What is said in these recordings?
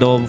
2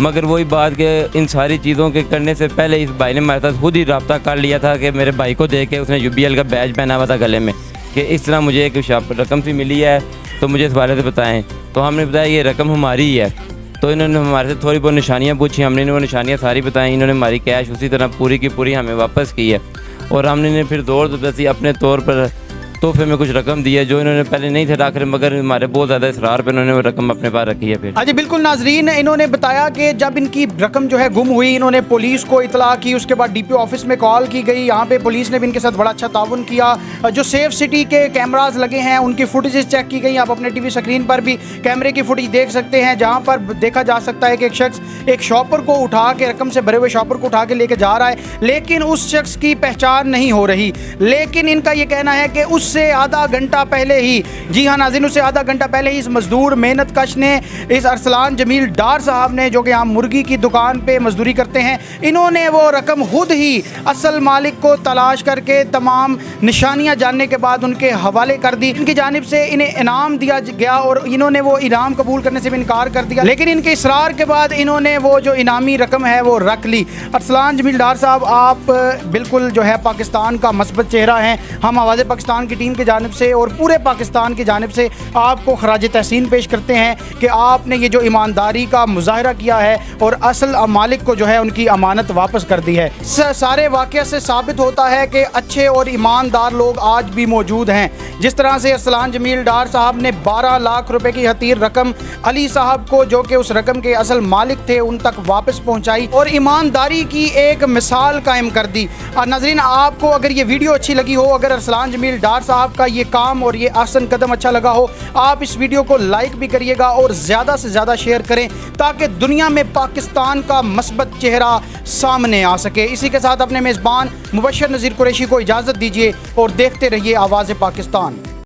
मगर वही बात कि इन सारी चीज़ों के करने से पहले इस भाई ने हमारे साथ खुद ही रब्ता कर लिया था कि मेरे भाई को देख के उसने UBL का बैज पहना हुआ था गले में कि इस तरह मुझे एक रकम सी मिली है तो मुझे इस बारे से बताएं। तो हमने बताया ये रकम हमारी ही है। तो इन्होंने हमारे से थोड़ी बहुत निशानियाँ पूछी, हमने वो निशानियाँ सारी बताई। इन्होंने हमारी कैश उसी तरह पूरी की पूरी हमें वापस की है और हमने इन्हें फिर दौड़ ज़बरदस्ती अपने तौर पर तोहफे में कुछ रकम दी है जो इन्होंने पहले नहीं थे रख रहे, मगर हमारे बहुत ज़्यादा इसरार पे इन्होंने वो रकम अपने पास रखी है। फिर हाँ जी बिल्कुल नाजरीन, इन्होंने बताया कि जब इनकी रकम जो है गुम हुई, इन्होंने पुलिस को इतला की, उसके बाद DPO ऑफिस में कॉल की गई। यहाँ पे पुलिस ने भी इनके साथ बड़ा अच्छा ताउन किया। जो सेफ सिटी के कैमराज लगे हैं उनकी फुटेजेस चेक की गई। आप अपने TV स्क्रीन पर भी कैमरे की फुटेज देख सकते हैं जहाँ पर देखा जा सकता है कि एक शख्स एक शॉपर को उठा के, रकम से भरे हुए शॉपर को उठा के लेके जा रहा है, लेकिन उस शख्स की पहचान नहीं हो रही। लेकिन इनका ये कहना है कि उससे आधा घंटा पहले ही, जी हाँ नाज़रीन, उससे आधा घंटा पहले ही इस मजदूर मेहनत कश ने, इस अरसलान जमील डार साहब ने, जो कि यहाँ मुर्गी की दुकान पे मजदूरी करते हैं, इन्होंने वो रकम खुद ही असल मालिक को तलाश करके तमाम निशानियां जानने के बाद उनके हवाले कर दी। इनकी जानिब से इन्हें इनाम दिया गया और इन्होंने वो इनाम कबूल करने से भी इनकार कर दिया, लेकिन इनके इसरार के बाद इन्होंने वो जो इनामी रकम है वो रख ली। अरसलान जमील डार साहब, आप बिल्कुल जो है पाकिस्तान का मस्बत चेहरा हैं। हम आवाज़ पाकिस्तान की टीम की जानिब से और पूरे पाकिस्तान की जानिब से आपको खराज तहसीन पेश करते हैं कि आपने ये जो ईमानदारी का मुजाहरा किया है और असल मालिक को जो है उनकी अमानत वापस कर दी है। इस सारे वाक़या से साबित होता है कि अच्छे और ईमानदार लोग आज भी मौजूद हैं। जिस तरह से अरसलान जमील डार साहब ने 12 लाख रुपए की हतीर रकम अली साहब को, जो कि उस रकम के असल मालिक थे, उन तक वापस पहुंचाई और ईमानदारी की एक मिसाल कायम कर दी। नाज़रीन, आपको अगर ये वीडियो अच्छी लगी हो, अगर अरसलान जमील डार साहब का ये काम और ये आसन कदम अच्छा लगा हो, आप इस वीडियो को लाइक भी करिएगा और ज़्यादा से ज़्यादा शेयर करें ताकि दुनिया में पाकिस्तान का मस्बत चेहरा सामने आ सके। इसी के साथ अपने मेज़बान मुबशर नज़ीर कुरैशी को इजाज़त दीजिए और देखते रहिए आवाज़ पाकिस्तान।